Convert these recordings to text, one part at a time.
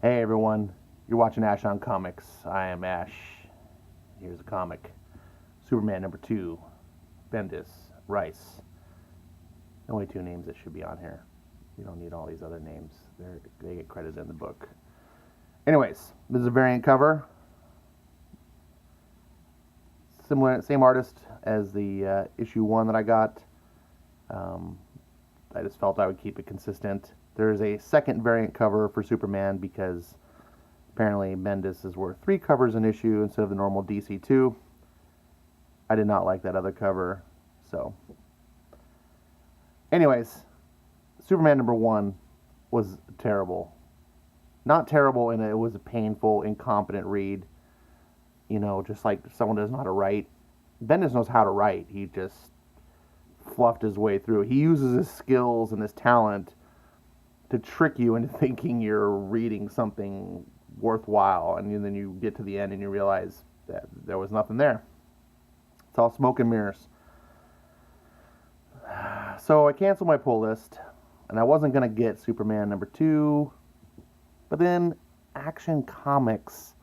Hey everyone, you're watching Ash on Comics. I am Ash. Here's a comic. Superman #2. Bendis. Rice. The only two names that should be on here. You don't need all these other names. They get credited in the book. Anyways, this is a variant cover. Same artist as the issue 1 that I got. I just felt I would keep it consistent. There's a second variant cover for Superman because apparently Bendis is worth 3 covers an issue instead of the normal DC 2. I did not like that other cover, so. Anyways, Superman #1 was terrible. Not terrible in it was a painful, incompetent read. You know, just like someone doesn't know how to write. Bendis knows how to write. He just fluffed his way through. He uses his skills and his talent to trick you into thinking you're reading something worthwhile, and then you get to the end and you realize that there was nothing there. It's all smoke and mirrors. So I canceled my pull list, and I wasn't going to get Superman #2, but then Action Comics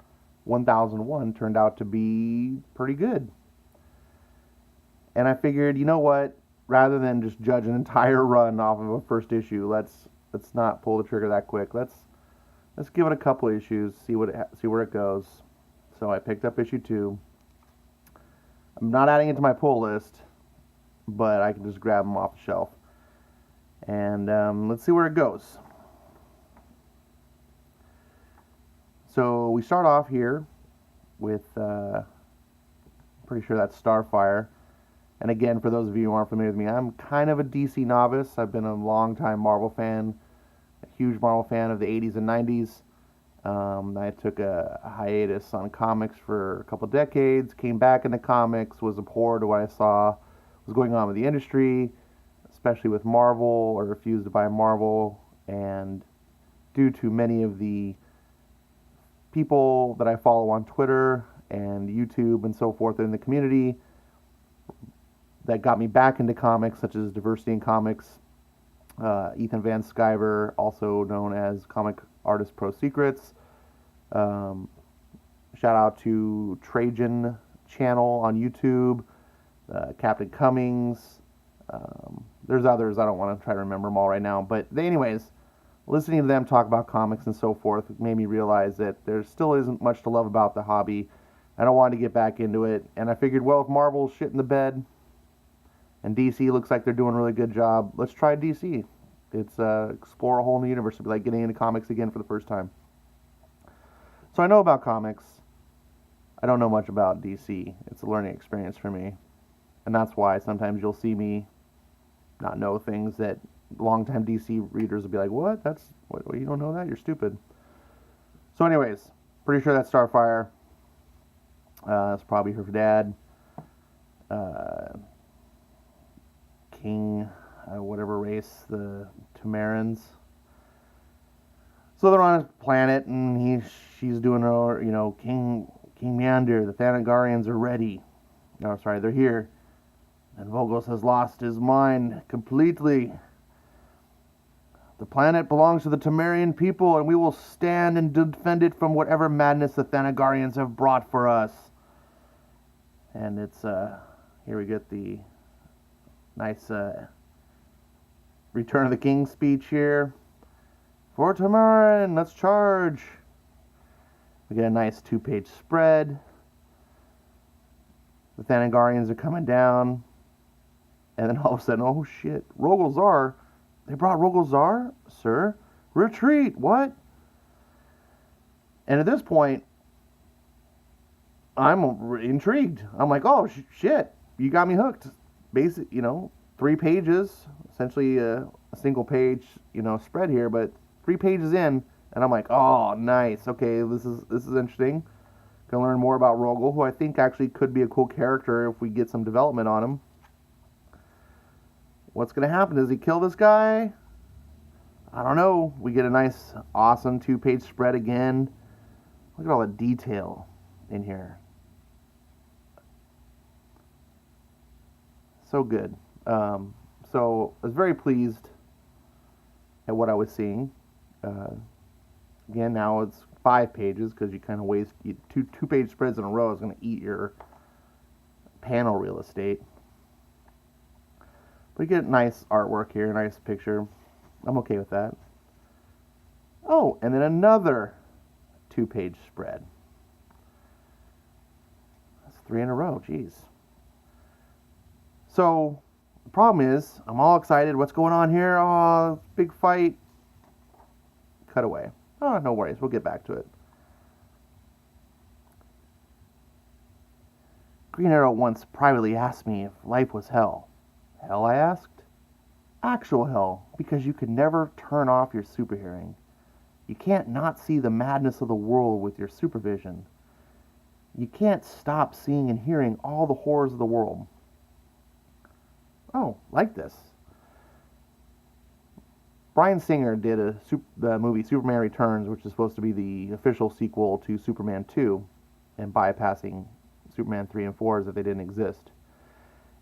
1001 turned out to be pretty good. And I figured, you know what, rather than just judge an entire run off of a first issue, let's not pull the trigger that quick. Let's give it a couple issues, see where it goes. So I picked up issue 2. I'm not adding it to my pull list, but I can just grab them off the shelf. And let's see where it goes. So we start off here with, pretty sure that's Starfire. And again, for those of you who aren't familiar with me, I'm kind of a DC novice. I've been a long-time Marvel fan, a huge Marvel fan of the 80s and 90s. I took a hiatus on comics for a couple decades, came back into comics, was abhorred to what I saw was going on with the industry, especially with Marvel, or refused to buy Marvel. And due to many of the people that I follow on Twitter and YouTube and so forth in the community, that got me back into comics, such as Diversity in Comics, Ethan Van Sciver, also known as Comic Artist Pro Secrets. Shout out to Trajan channel on YouTube, Captain Cummings. There's others, I don't want to try to remember them all right now. But anyways, listening to them talk about comics and so forth made me realize that there still isn't much to love about the hobby. And I wanted to get back into it. And I figured, well, if Marvel's shit in the bed, and DC looks like they're doing a really good job, let's try DC. It's explore a whole new universe. It'd be like getting into comics again for the first time. So I know about comics. I don't know much about DC. It's a learning experience for me. And that's why sometimes you'll see me not know things that longtime DC readers will be like, what? What, you don't know that? You're stupid. So anyways, pretty sure that's Starfire. That's probably her dad. King, whatever race, the Tamarans. So they're on his planet, and she's doing her, King Meander, the Thanagarians are ready. No, sorry, they're here. And Vogos has lost his mind completely. The planet belongs to the Tamarian people, and we will stand and defend it from whatever madness the Thanagarians have brought for us. And it's, here we get the nice Return of the King speech here. For Tamaran, let's charge. We get a nice 2-page spread. The Thanagarians are coming down. And then all of a sudden, oh shit, Rogolzar. They brought Rogolzar? Sir? Retreat, what? And at this point, I'm intrigued. I'm like, oh shit, you got me hooked. Basic, 3 pages, essentially a single page, spread here, but 3 pages in, and I'm like, oh, nice. Okay, this is interesting. Gonna learn more about Rogol, who I think actually could be a cool character if we get some development on him. What's gonna happen? Does he kill this guy? I don't know. We get a nice, awesome 2-page spread again. Look at all the detail in here. So good. So I was very pleased at what I was seeing. Again, now it's 5 pages because you kind of waste two-page spreads in a row is going to eat your panel real estate. But you get nice artwork here, nice picture. I'm okay with that. Oh, and then another 2-page spread. That's 3 in a row, jeez. So, the problem is, I'm all excited. What's going on here? Oh, big fight. Cut away. Oh, no worries. We'll get back to it. Green Arrow once privately asked me if life was hell. Hell, I asked? Actual hell, because you could never turn off your super hearing. You can't not see the madness of the world with your supervision. You can't stop seeing and hearing all the horrors of the world. Oh, like this. Bryan Singer did the movie Superman Returns, which is supposed to be the official sequel to Superman 2, and bypassing Superman 3 and 4 as if they didn't exist.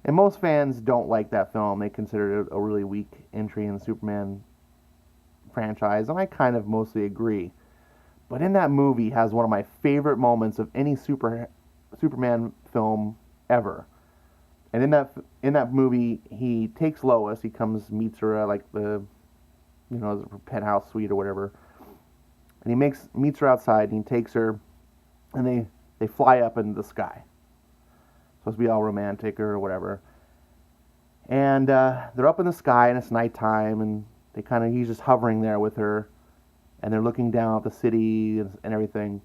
And most fans don't like that film. They consider it a really weak entry in the Superman franchise, and I kind of mostly agree. But in that movie has one of my favorite moments of any Superman film ever. And in that movie, he takes Lois. He meets her at like the penthouse suite or whatever, and he meets her outside, and he takes her, and they fly up into the sky. Supposed to be all romantic or whatever. And they're up in the sky, and it's nighttime, and he's just hovering there with her, and they're looking down at the city and everything.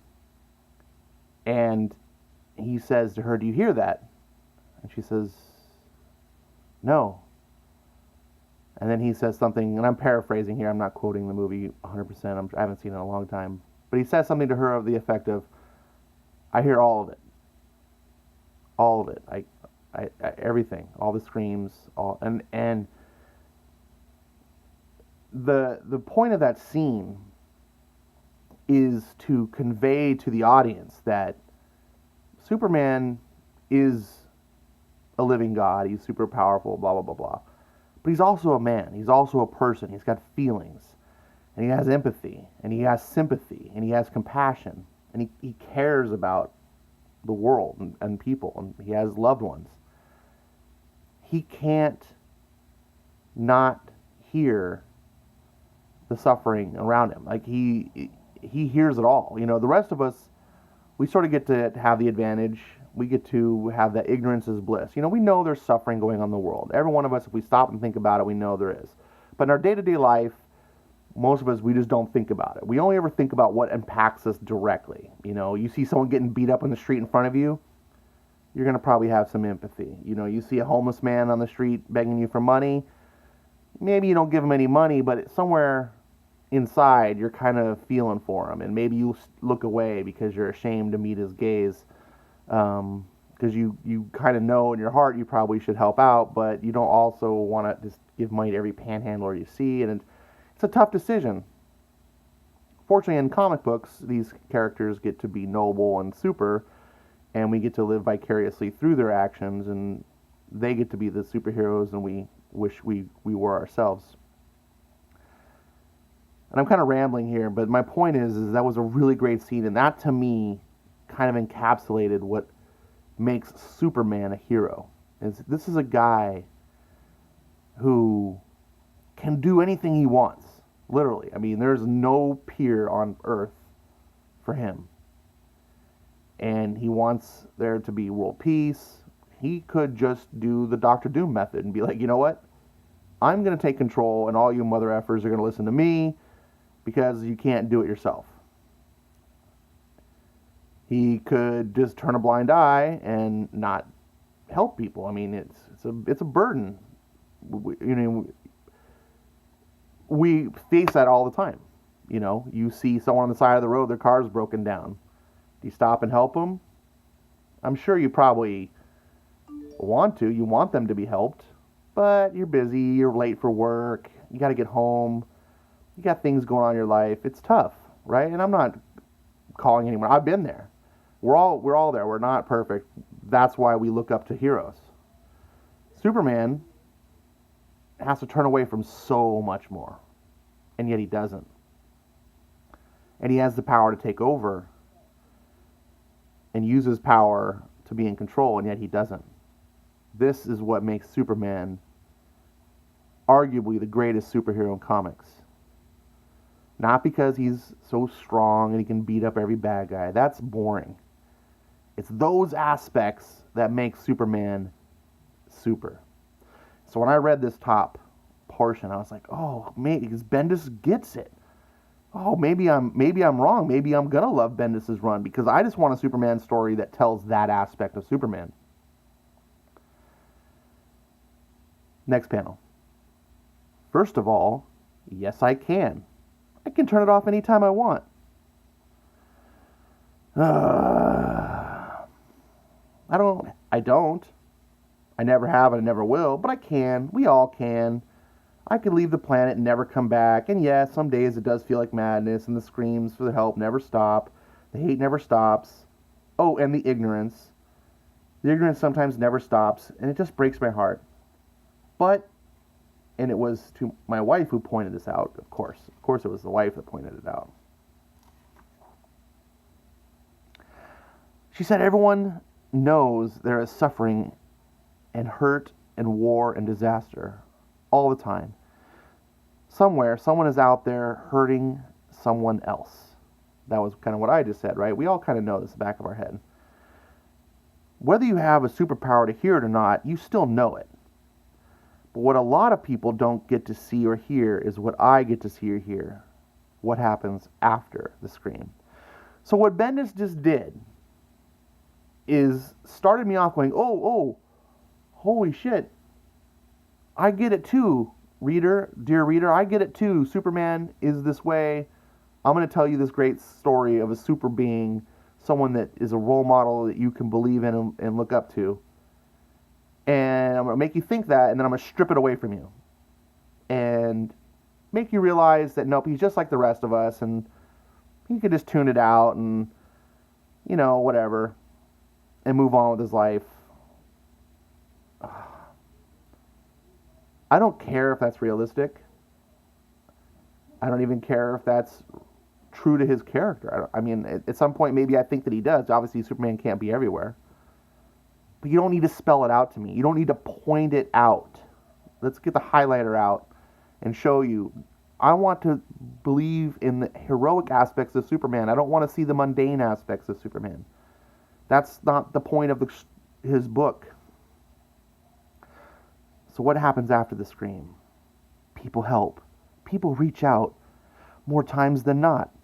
And he says to her, "Do you hear that?" And she says, "No." And then he says something, and I'm paraphrasing here, I'm not quoting the movie 100%, I haven't seen it in a long time. But he says something to her of the effect of, "I hear all of it. All of it. I everything. All the screams, and the point of that scene is to convey to the audience that Superman is a living God, he's super powerful, blah, blah, blah, blah. But he's also a man. He's also a person. He's got feelings. And he has empathy. And he has sympathy. And he has compassion. And he cares about the world and people. And he has loved ones. He can't not hear the suffering around him. Like, he hears it all. You know, the rest of us, we sort of get to have the advantage. We get to have that ignorance is bliss. You know, we know there's suffering going on in the world. Every one of us, if we stop and think about it, we know there is. But in our day-to-day life, most of us, we just don't think about it. We only ever think about what impacts us directly. You know, you see someone getting beat up in the street in front of you, you're going to probably have some empathy. You know, you see a homeless man on the street begging you for money, maybe you don't give him any money, but somewhere inside, you're kind of feeling for him. And maybe you look away because you're ashamed to meet his gaze. Because you kind of know in your heart you probably should help out, but you don't also want to just give money to every panhandler you see, and it's a tough decision. Fortunately, in comic books, these characters get to be noble and super, and we get to live vicariously through their actions, and they get to be the superheroes, and we wish we were ourselves. And I'm kind of rambling here, but my point is that was a really great scene, and that to me kind of encapsulated what makes Superman a hero. This is a guy who can do anything he wants, literally. I mean, there's no peer on Earth for him. And he wants there to be world peace. He could just do the Dr. Doom method and be like, you know what? I'm going to take control, and all you mother effers are going to listen to me because you can't do it yourself. He could just turn a blind eye and not help people. I mean, it's a burden. We face that all the time. You know, you see someone on the side of the road, their car's broken down. Do you stop and help them? I'm sure you probably want to. You want them to be helped, but you're busy. You're late for work. You got to get home. You got things going on in your life. It's tough, right? And I'm not calling anyone. I've been there. We're all there. We're not perfect. That's why we look up to heroes. Superman has to turn away from so much more, and yet he doesn't. and he has the power to take over and use his power to be in control, and yet he doesn't. This is what makes Superman arguably the greatest superhero in comics. Not because he's so strong and he can beat up every bad guy. That's boring. It's those aspects that make Superman super. So when I read this top portion, I was like, oh, maybe because Bendis gets it. Oh, maybe I'm wrong. Maybe I'm gonna love Bendis' run because I just want a Superman story that tells that aspect of Superman. Next panel. First of all, yes, I can. I can turn it off anytime I want. I don't. I never have and I never will, but I can. We all can. I could leave the planet and never come back. And yeah, some days it does feel like madness, and the screams for the help never stop. The hate never stops. Oh, and the ignorance. The ignorance sometimes never stops, and it just breaks my heart. But, and it was to my wife who pointed this out, of course. Of course it was the wife that pointed it out. She said everyone knows there is suffering and hurt and war and disaster all the time. Somewhere, someone is out there hurting someone else. That was kind of what I just said, right? We all kind of know this in the back of our head. Whether you have a superpower to hear it or not, you still know it. But what a lot of people don't get to see or hear is what I get to see or hear. What happens after the scream. So what Bendis just did is started me off going, oh, holy shit. I get it too, dear reader, I get it too. Superman is this way. I'm going to tell you this great story of a super being, someone that is a role model that you can believe in and look up to. And I'm going to make you think that, and then I'm going to strip it away from you. And make you realize that, nope, he's just like the rest of us, and he can just tune it out and, whatever, and move on with his life. I don't care if that's realistic. I don't even care if that's true to his character. I mean, at some point, maybe I think that he does. Obviously, Superman can't be everywhere. But you don't need to spell it out to me. You don't need to point it out. Let's get the highlighter out and show you. I want to believe in the heroic aspects of Superman. I don't want to see the mundane aspects of Superman. That's not the point of his book. So what happens after the scream? People help. People reach out more times than not.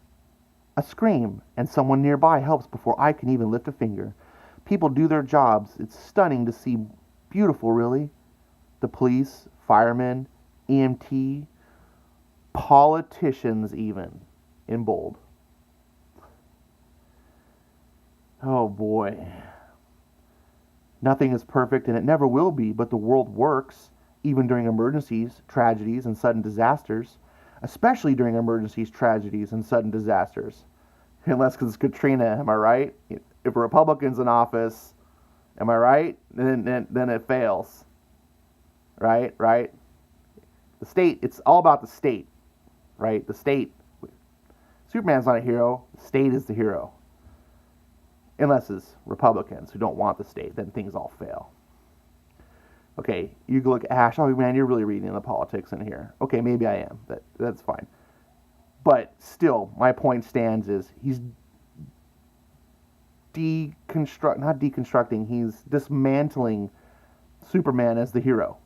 A scream, and someone nearby helps before I can even lift a finger. People do their jobs. It's stunning to see. Beautiful, really. The police, firemen, EMT, politicians even, in bold. Oh boy. Nothing is perfect, and it never will be, but the world works, even during emergencies, tragedies, and sudden disasters, especially during emergencies, tragedies, and sudden disasters. Unless because it's Katrina, am I right? If a Republican's in office, am I right? Then it fails. Right? The state, it's all about the state, right? The state. Superman's not a hero. The state is the hero. Unless it's Republicans who don't want the state, then things all fail. Okay, you look at Ash, oh man, you're really reading the politics in here. Okay, maybe I am. That's fine. But still, my point stands is he's not deconstructing, he's dismantling Superman as the hero.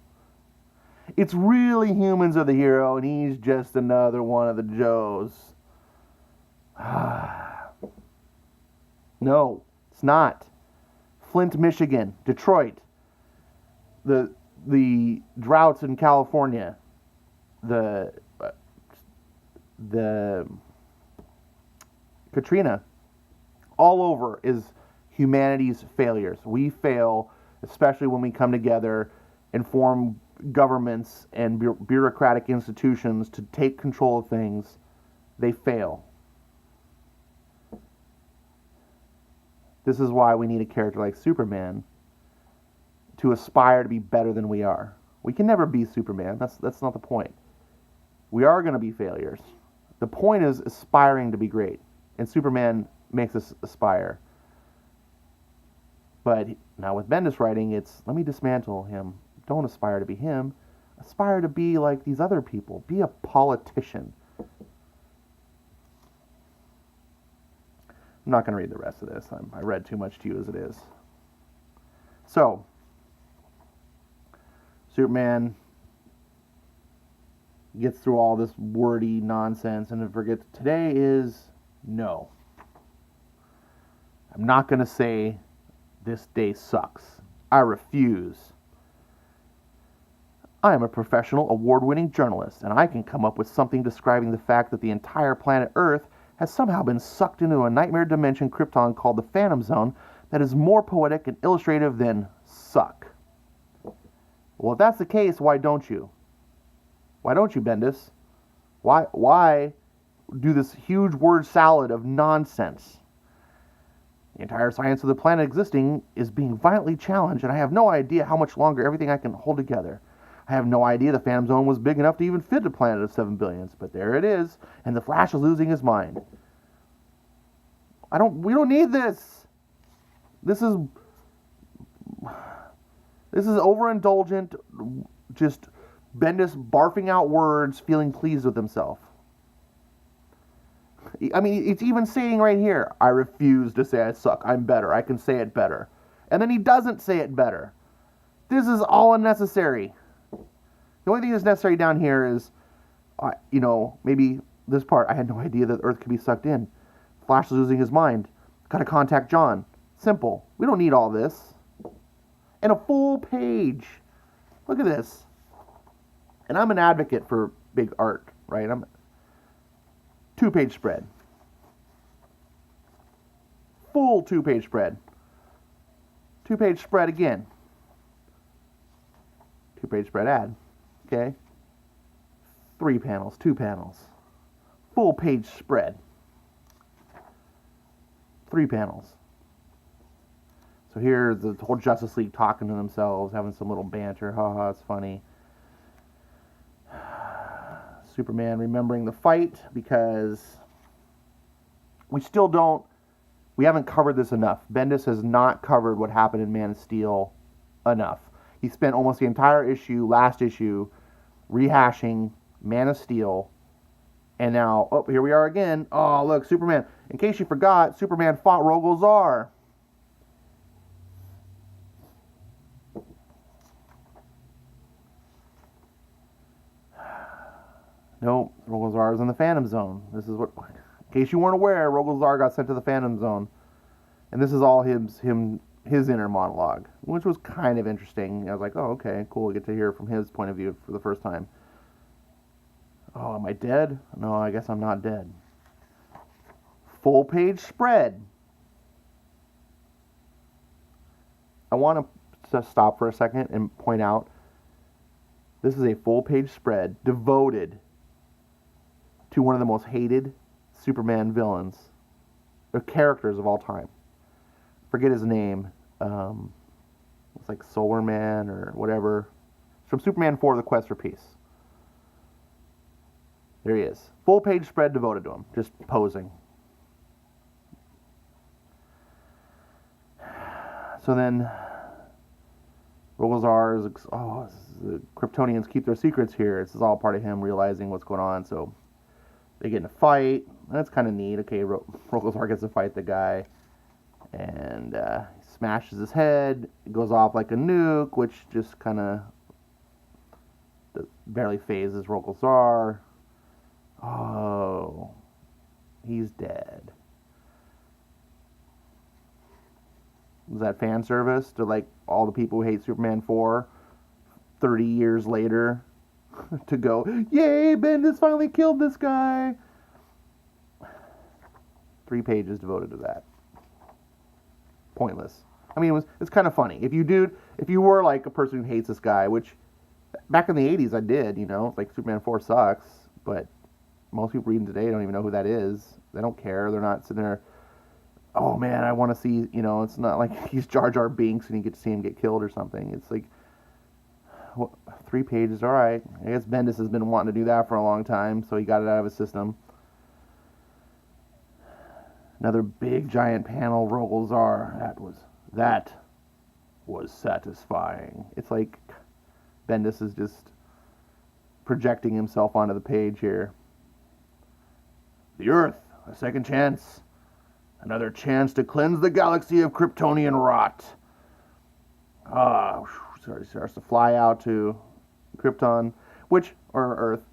It's really humans are the hero, and he's just another one of the Joes. No, it's not. Flint, Michigan, Detroit, the droughts in California, the Katrina, all over is humanity's failures. We fail, especially when we come together and form governments and bureaucratic institutions to take control of things. They fail. This is why we need a character like Superman to aspire to be better than we are. We can never be Superman. That's not the point. We are going to be failures. The point is aspiring to be great, and Superman makes us aspire. But now with Bendis writing, it's let me dismantle him. Don't aspire to be him. Aspire to be like these other people. Be a politician. I'm not going to read the rest of this. I read too much to you as it is. So, Superman gets through all this wordy nonsense and forgets today is no. I'm not going to say this day sucks. I refuse. I am a professional, award-winning journalist, and I can come up with something describing the fact that the entire planet Earth has somehow been sucked into a nightmare dimension Krypton called the Phantom Zone that is more poetic and illustrative than suck. Well, if that's the case, why don't you? Why don't you, Bendis? Why do this huge word salad of nonsense? The entire science of the planet existing is being violently challenged, and I have no idea how much longer everything I can hold together. I have no idea the Phantom Zone was big enough to even fit a planet of 7 billion, but there it is, and the Flash is losing his mind. We don't need this. This is overindulgent, just Bendis barfing out words, feeling pleased with himself. I mean, it's even saying right here, I refuse to say I suck. I'm better. I can say it better. And then he doesn't say it better. This is all unnecessary. The only thing that's necessary down here is, maybe this part, I had no idea that Earth could be sucked in. Flash is losing his mind. Gotta contact John. Simple. We don't need all this. And a full page. Look at this. And I'm an advocate for big art, right? I'm 2-page spread. Full 2-page spread. 2-page spread again. 2-page spread ad. Okay? 3 panels, 2 panels. Full page spread. 3 panels. So here's the whole Justice League talking to themselves, having some little banter. Haha, it's funny. Superman remembering the fight because we haven't covered this enough. Bendis has not covered what happened in Man of Steel enough. He spent almost the entire last issue, rehashing Man of Steel. And now, here we are again. Oh, look, Superman. In case you forgot, Superman fought Rogol Zaar. Nope, Rogol Zaar is in the Phantom Zone. This is what, in case you weren't aware, Rogol Zaar got sent to the Phantom Zone. And this is all his inner monologue, which was kind of interesting. I was like, oh, okay, cool. We get to hear from his point of view for the first time. Oh, am I dead? No, I guess I'm not dead. Full page spread. I want to stop for a second and point out this is a full page spread devoted to one of the most hated Superman villains, or characters of all time. Forget his name. It's like Solar Man or whatever. It's from Superman 4, The Quest for Peace. There he is. Full page spread devoted to him. Just posing. So then, Rogol Zaar is, the Kryptonians keep their secrets here. This is all part of him realizing what's going on. So they get in a fight. That's kind of neat. Okay, Rogol Zaar gets to fight the guy. And he smashes his head. It goes off like a nuke, which just kind of barely phases Rogol Zaar. Oh, he's dead. Was that fan service to like all the people who hate Superman 4 30 years later to go, yay, Bendis finally killed this guy? 3 pages devoted to that. Pointless. I mean, it's kind of funny. If you were like a person who hates this guy, which back in the 80s I did, like Superman 4 sucks, but most people reading today don't even know who that is. They don't care. They're not sitting there, oh man, I want to see, it's not like he's Jar Jar Binks and you get to see him get killed or something. It's like, 3 pages, all right. I guess Bendis has been wanting to do that for a long time, so he got it out of his system. Another big giant panel rolls are. That was satisfying. It's like Bendis is just projecting himself onto the page here. The Earth, a second chance. Another chance to cleanse the galaxy of Kryptonian rot. Starts to fly out to Krypton, or Earth,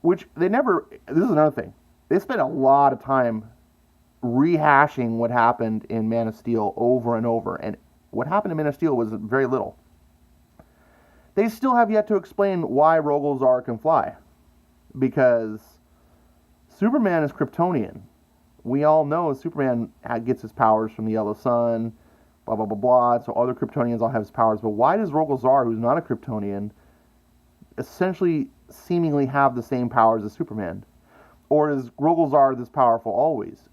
which they never, this is another thing. They spent a lot of time rehashing what happened in Man of Steel over and over, and what happened in Man of Steel was very little. They still have yet to explain why Rogol-Zar can fly, because Superman is Kryptonian. We all know Superman gets his powers from the yellow sun, blah, blah, blah, blah, so other Kryptonians all have his powers, but why does Rogol-Zar, who's not a Kryptonian, essentially seemingly have the same powers as Superman? Or is Rogol-Zar this powerful always?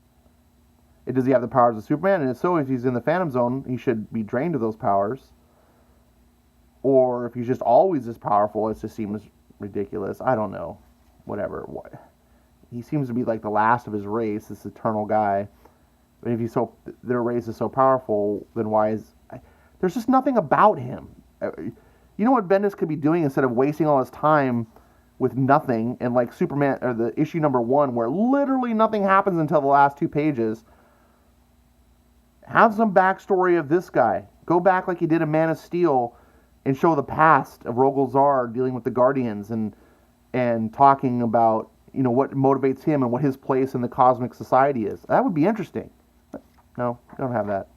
Does he have the powers of Superman? And if so, if he's in the Phantom Zone, he should be drained of those powers. Or if he's just always this powerful, it just seems ridiculous. I don't know. Whatever. He seems to be like the last of his race, this eternal guy. But if their race is so powerful, then why is... There's just nothing about him. You know what Bendis could be doing instead of wasting all his time with nothing, and like Superman, or the issue number 1, where literally nothing happens until the last 2 pages. Have some backstory of this guy. Go back like you did in Man of Steel and show the past of Rogol-Zar dealing with the Guardians and talking about, you know, what motivates him and what his place in the cosmic society is. That would be interesting. But no, don't have that.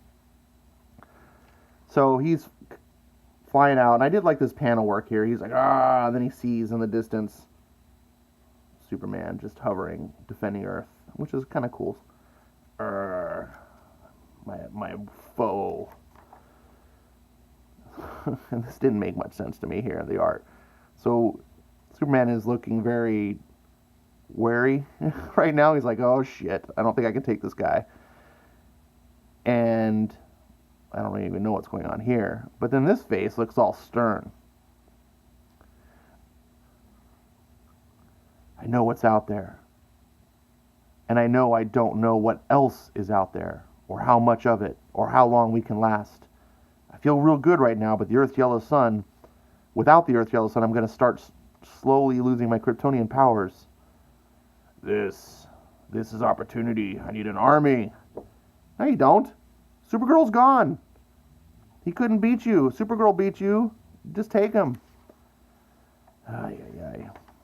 So he's flying out, and I did like this panel work here. He's like, and then he sees in the distance Superman just hovering, defending Earth, which is kind of cool. My foe. And this didn't make much sense to me here in the art. So Superman is looking very wary right now. He's like, oh shit, I don't think I can take this guy. And I don't even know what's going on here. But then this face looks all stern. I know what's out there. And I know I don't know what else is out there, or how much of it, or how long we can last. I feel real good right now, but the Earth's yellow sun, without the Earth's yellow sun, I'm going to start slowly losing my Kryptonian powers. This is opportunity. I need an army. No, you don't. Supergirl's gone. He couldn't beat you. Supergirl beat you. Just take him.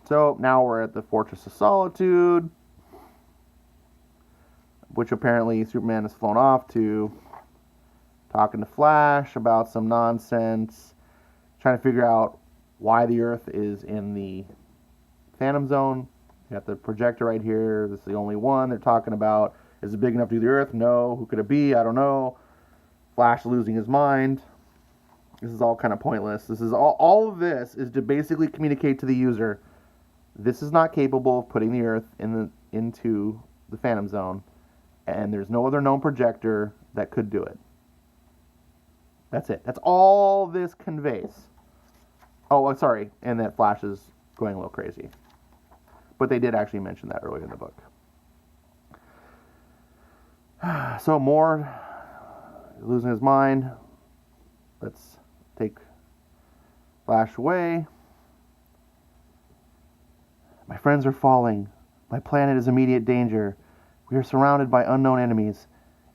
So now we're at the Fortress of Solitude, which apparently Superman has flown off to, talking to Flash about some nonsense, trying to figure out why the Earth is in the Phantom Zone. You got the projector right here. This is the only one they're talking about. Is it big enough to do the Earth? No. Who could it be? I don't know. Flash losing his mind. This is all kind of pointless. This is all of this is to basically communicate to the user, this is not capable of putting the Earth into the Phantom Zone, and there's no other known projector that could do it. That's it. That's all this conveys. Oh, sorry, and that Flash is going a little crazy. But they did actually mention that earlier in the book. So more losing his mind. Let's take Flash away. My friends are falling. My planet is immediate danger. We are surrounded by unknown enemies,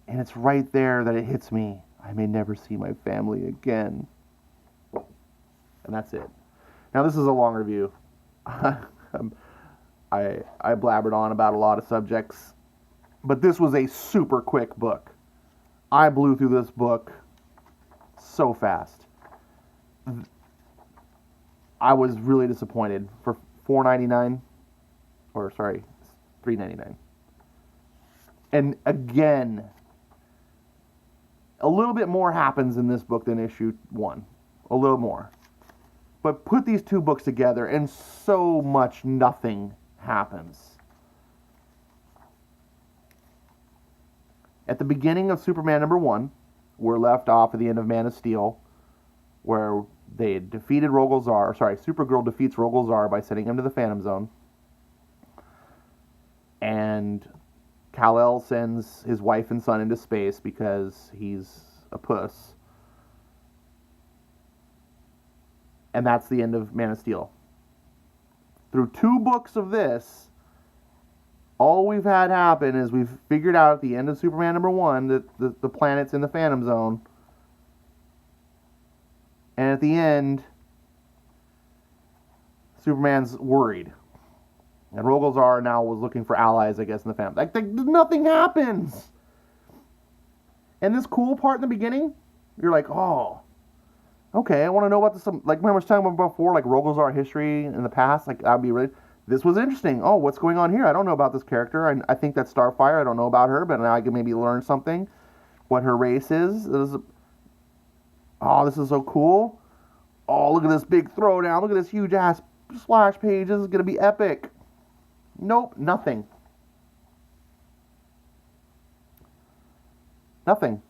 and it's right there that it hits me. I may never see my family again. And that's it. Now this is a long review. I blabbered on about a lot of subjects, but this was a super quick book. I blew through this book so fast. I was really disappointed for $4.99, or sorry, $3.99. And again, a little bit more happens in this book than issue 1. A little more. But put these 2 books together and so much nothing happens. At the beginning of Superman number 1, we're left off at the end of Man of Steel, where they defeated Rogol-Zar. Sorry, Supergirl defeats Rogol-Zar by sending him to the Phantom Zone. And Kal-El sends his wife and son into space because he's a puss. And that's the end of Man of Steel. Through 2 books of this, all we've had happen is we've figured out at the end of Superman #1 that the planet's in the Phantom Zone. And at the end, Superman's worried. And Rogolzar now was looking for allies, I guess, in the Phantom. Like, nothing happens! And this cool part in the beginning, you're like, oh, okay, I want to know about this. Like, remember I was talking about before, like, Rogolzar history in the past? Like, that'd be really... This was interesting. Oh, what's going on here? I don't know about this character. I think that's Starfire. I don't know about her, but now I can maybe learn something. What her race is. Oh, this is so cool. Oh, look at this big throwdown. Look at this huge-ass splash page. This is going to be epic. Nope, nothing. Nothing.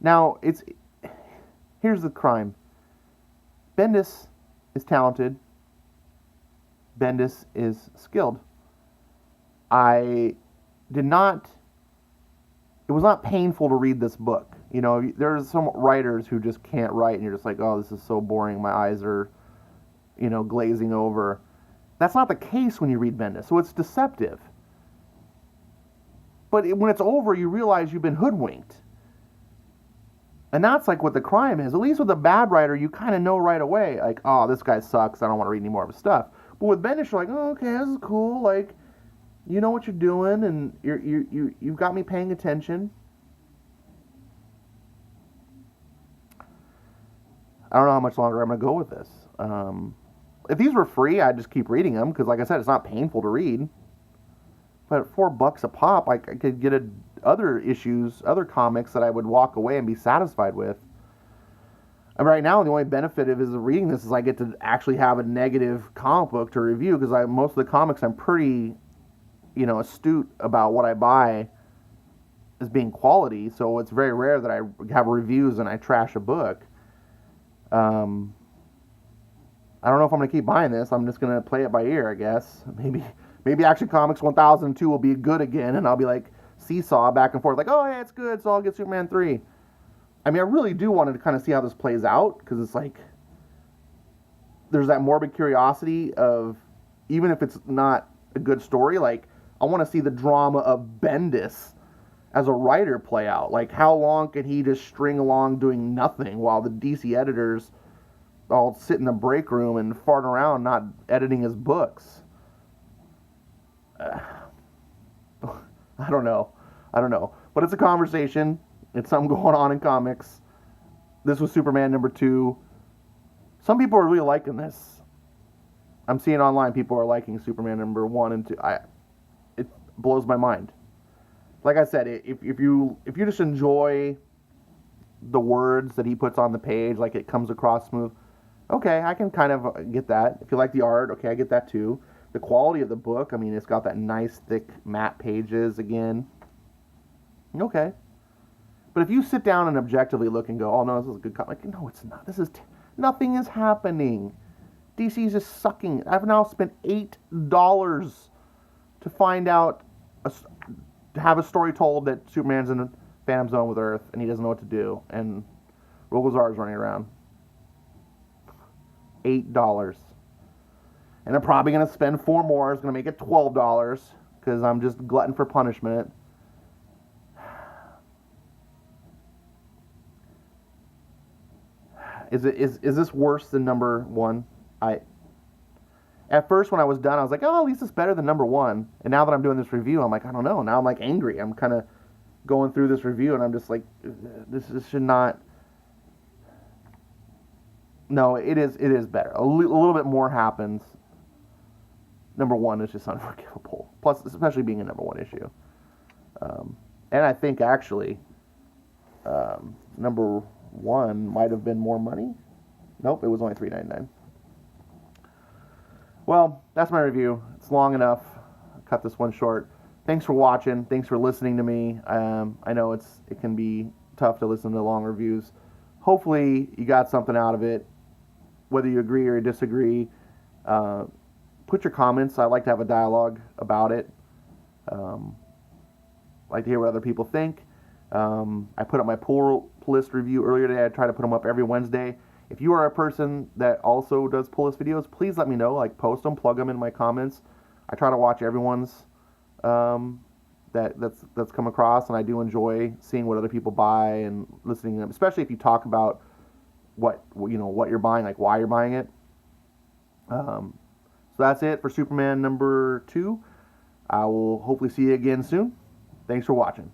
Now, here's the crime. Bendis is talented. Bendis is skilled. It was not painful to read this book. You know, there's some writers who just can't write, and you're just like, oh, this is so boring. My eyes are, glazing over. That's not the case when you read Bendis, so it's deceptive. But when it's over, you realize you've been hoodwinked. And that's like what the crime is. At least with a bad writer, you kind of know right away, like, oh, this guy sucks. I don't want to read any more of his stuff. But with Bendis, you're like, oh, okay, this is cool. Like, you know what you're doing, and you've got me paying attention. I don't know how much longer I'm going to go with this. If these were free, I'd just keep reading them because, like I said, it's not painful to read. But at $4 a pop, I could get other comics that I would walk away and be satisfied with. And right now, the only benefit of reading this is I get to actually have a negative comic book to review because most of the comics I'm pretty, astute about what I buy as being quality. So it's very rare that I have reviews and I trash a book. I don't know if I'm going to keep buying this. I'm just going to play it by ear, I guess. Maybe Action Comics 1002 will be good again, and I'll be like seesaw back and forth, like, oh, yeah, it's good, so I'll get Superman 3. I mean, I really do want to kind of see how this plays out, because it's like, there's that morbid curiosity of, even if it's not a good story, like, I want to see the drama of Bendis as a writer play out. Like, how long can he just string along doing nothing while the DC editors all sit in the break room and fart around not editing his books? I don't know. But it's a conversation. It's something going on in comics. This was Superman #2. Some people are really liking this. I'm seeing online people are liking Superman #1 and 2. It blows my mind. Like I said, if you just enjoy the words that he puts on the page, like it comes across smooth, okay, I can kind of get that. If you like the art, okay, I get that too. The quality of the book, I mean, it's got that nice, thick, matte pages again. Okay. But if you sit down and objectively look and go, oh, no, this is a good comic. No, it's not. Nothing is happening. DC's just sucking. I've now spent $8 to find out, to have a story told that Superman's in a Phantom Zone with Earth, and he doesn't know what to do, and Rogolzar is running around. $8. And I'm probably going to spend 4 more. It's going to make it $12 because I'm just glutton for punishment. Is this worse than #1? At first when I was done, I was like, oh, at least it's better than #1. And now that I'm doing this review, I'm like, I don't know. Now I'm like angry. I'm kind of going through this review and I'm just like, this should not. No, it is better. A little bit more happens. #1 is just unforgivable. Plus, especially being a #1 issue. And I think actually, #1 might have been more money. Nope, it was only $3.99. Well, that's my review. It's long enough. I'll cut this one short. Thanks for watching. Thanks for listening to me. I know it can be tough to listen to long reviews. Hopefully, you got something out of it. Whether you agree or disagree. put your comments. I like to have a dialogue about it. Um, like to hear what other people think. I put up my pull list review earlier today. I try to put them up every Wednesday. If you are a person that also does pull list videos, please let me know. Like, post them, plug them in my comments. I try to watch everyone's that's come across, and I do enjoy seeing what other people buy and listening to them, especially if you talk about what you're buying, like why you're buying it. So that's it for Superman number 2. I will hopefully see you again soon. Thanks for watching.